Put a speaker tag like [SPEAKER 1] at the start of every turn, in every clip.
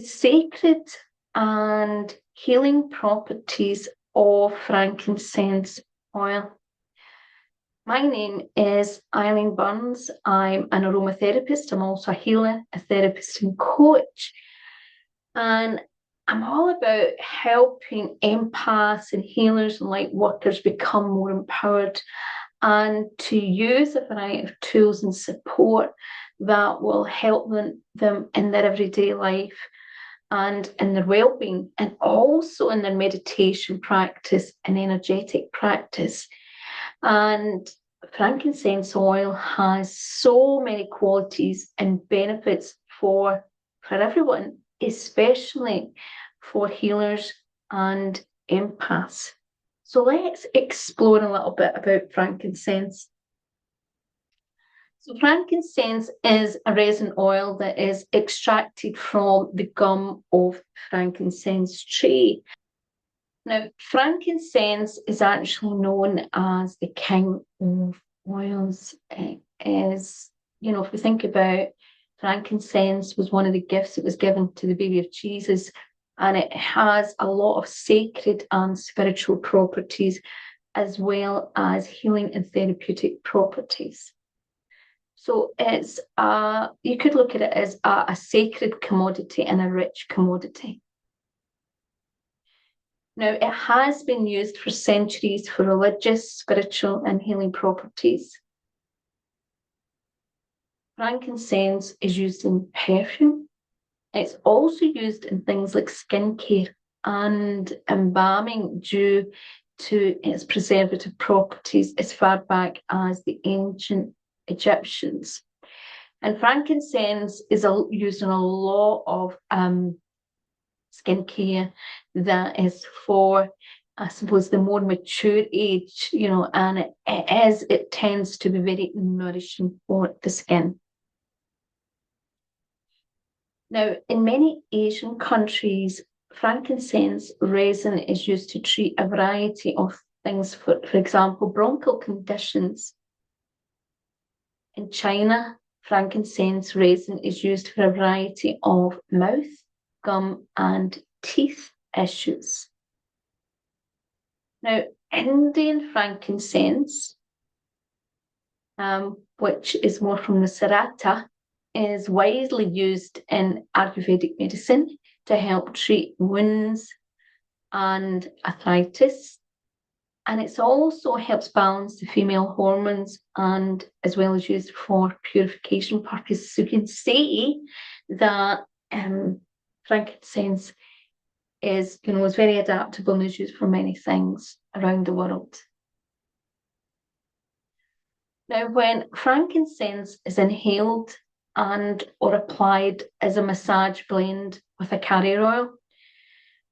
[SPEAKER 1] sacred and healing properties of frankincense oil. My name is Eileen Burns. I'm an aromatherapist. I'm also a healer, a therapist and coach. And I'm all about helping empaths and healers and light workers become more empowered and to use a variety of tools and support that will help them in their everyday life and in their well-being, and also in their meditation practice and energetic practice. And frankincense oil has so many qualities and benefits for everyone, especially for healers and empaths. So let's explore a little bit about frankincense. So frankincense is a resin oil that is extracted from the gum of frankincense tree. Now, frankincense is actually known as the king of oils. It is, if we think about frankincense, was one of the gifts that was given to the baby of Jesus, and it has a lot of sacred and spiritual properties, as well as healing and therapeutic properties. So it's you could look at it as a sacred commodity and a rich commodity. Now, it has been used for centuries for religious, spiritual, and healing properties. Frankincense is used in perfume. It's also used in things like skincare and embalming due to its preservative properties as far back as the ancient Egyptians. And frankincense is used in a lot of skincare that is for, I suppose, the more mature age, and it tends to be very nourishing for the skin. Now, in many Asian countries, frankincense resin is used to treat a variety of things, for example, bronchial conditions. In China, frankincense resin is used for a variety of mouth, gum, and teeth issues. Now, Indian frankincense, which is more from the Sarata, is widely used in Ayurvedic medicine to help treat wounds and arthritis. And it also helps balance the female hormones, and as well as used for purification purposes. So you can say that frankincense is very adaptable and is used for many things around the world. Now, when frankincense is inhaled and or applied as a massage blend with a carrier oil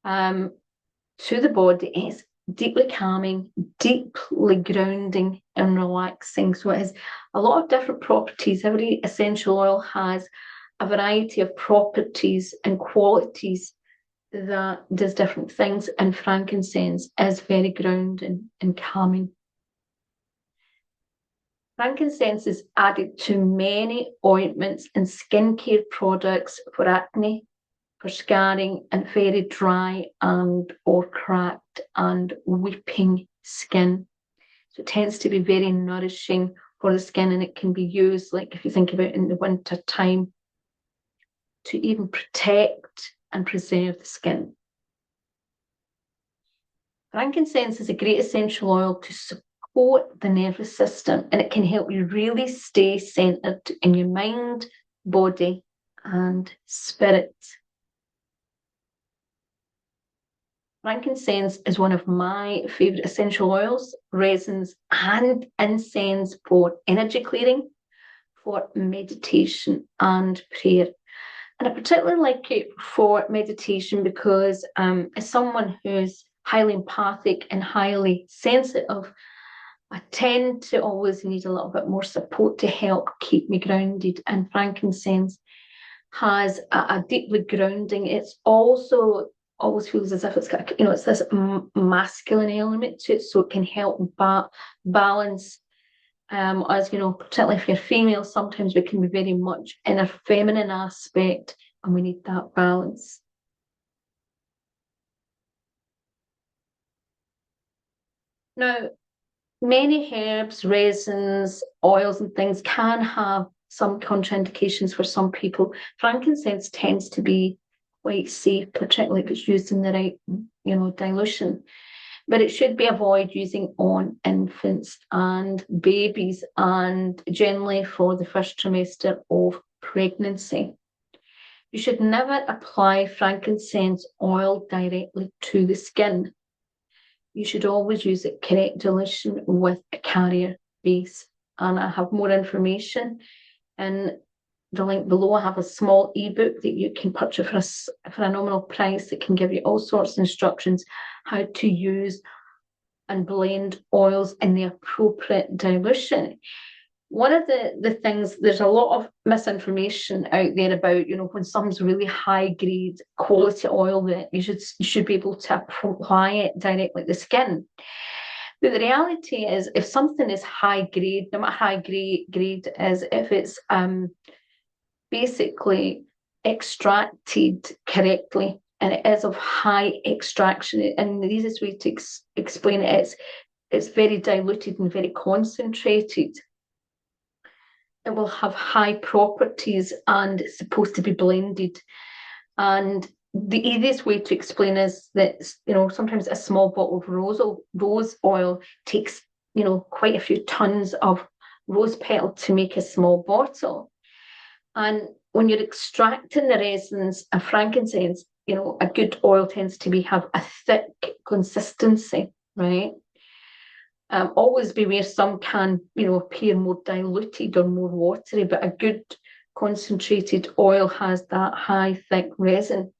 [SPEAKER 1] to the body, it's deeply calming, deeply grounding and relaxing. So it has a lot of different properties. Every essential oil has a variety of properties and qualities that does different things, and frankincense is very grounding and calming. Frankincense is added to many ointments and skincare products for acne, for scarring, and very dry and or cracked and weeping skin. So it tends to be very nourishing for the skin, and it can be used, like if you think about in the winter time, to even protect and preserve the skin. Frankincense is a great essential oil to support the nervous system, and it can help you really stay centered in your mind, body, and spirit. Frankincense is one of my favourite essential oils, resins, and incense for energy clearing, for meditation and prayer. And I particularly like it for meditation because as someone who's highly empathic and highly sensitive, I tend to always need a little bit more support to help keep me grounded. And frankincense has a deeply grounding. It's also always feels as if it's got, it's this masculine element to it, so it can help balance. As particularly if you're female, sometimes we can be very much in a feminine aspect, and we need that balance. Now, many herbs, resins, oils and things can have some contraindications for some people. Frankincense tends to be quite safe, particularly if it's used in the right, dilution. But it should be avoided using on infants and babies, and generally for the first trimester of pregnancy. You should never apply frankincense oil directly to the skin. You should always use a correct dilution with a carrier base. And I have more information in the link below. I have a small ebook that you can purchase for a nominal price that can give you all sorts of instructions how to use and blend oils in the appropriate dilution. One of the things, there's a lot of misinformation out there about, when something's really high grade quality oil, that you should be able to apply it directly to the skin. But the reality is, if something is high grade, no matter how grade is, if it's basically extracted correctly and it is of high extraction, and the easiest way to explain it is it's very diluted and very concentrated. It will have high properties and it's supposed to be blended. And the easiest way to explain is that, sometimes a small bottle of rose oil takes, quite a few tons of rose petal to make a small bottle. And when you're extracting the resins of frankincense, a good oil tends to have a thick consistency, right? Always beware, some can, appear more diluted or more watery, but a good concentrated oil has that high, thick resin.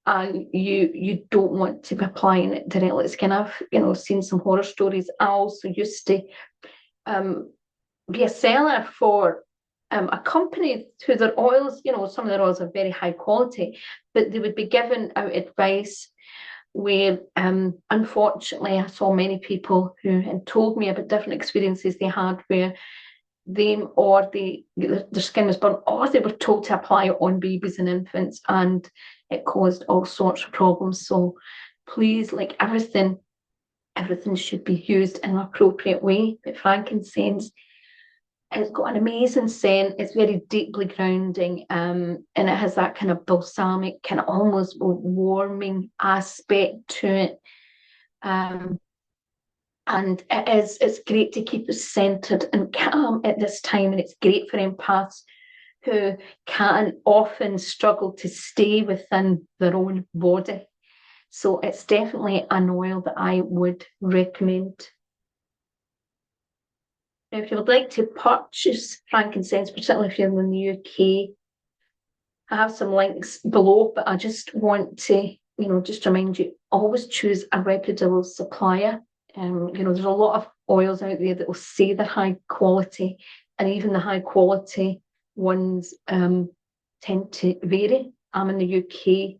[SPEAKER 1] And you don't want to be applying it directly to the skin. I've, seen some horror stories. I also used to be a seller for a company who their oils, some of their oils are very high quality, but they would be given out advice where unfortunately I saw many people who had told me about different experiences they had where their skin was burnt, or they were told to apply it on babies and infants, and it caused all sorts of problems. So please, like everything should be used in an appropriate way. But frankincense, it's got an amazing scent. It's very deeply grounding, and it has that kind of balsamic, kind of almost warming aspect to it. And it's great to keep us centered and calm at this time, and it's great for empaths who can often struggle to stay within their own body. So it's definitely an oil that I would recommend. Now, if you would like to purchase frankincense, particularly if you're in the UK, I have some links below, but I just want to, just remind you, always choose a reputable supplier. There's a lot of oils out there that will say they're high quality, and even the high quality ones tend to vary. I'm in the UK,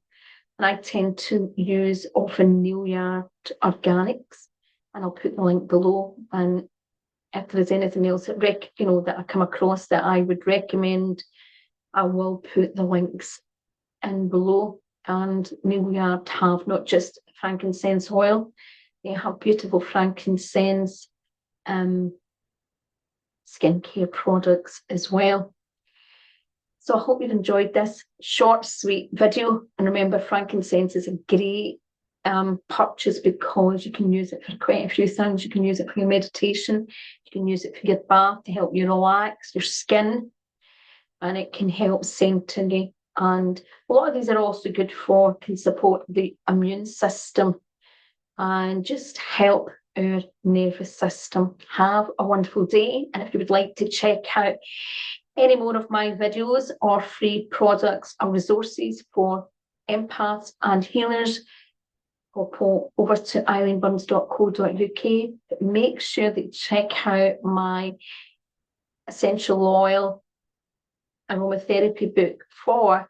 [SPEAKER 1] and I tend to use often NYR Organics, and I'll put the link below. And if there's anything else that that I come across that I would recommend, I will put the links in below. And NYR have not just frankincense oil, they have beautiful frankincense skincare products as well. So I hope you've enjoyed this short, sweet video. And remember, frankincense is a great purchase because you can use it for quite a few things. You can use it for your meditation, you can use it for your bath to help you relax your skin, and it can help center you. And a lot of these are also good for, can support the immune system and just help our nervous system. Have a wonderful day, and if you would like to check out any more of my videos or free products or resources for empaths and healers, pop over to eileenburns.co.uk. But make sure that you check out my essential oil aromatherapy book for,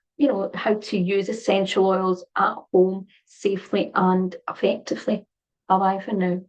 [SPEAKER 1] how to use essential oils at home safely and effectively. Bye bye for now.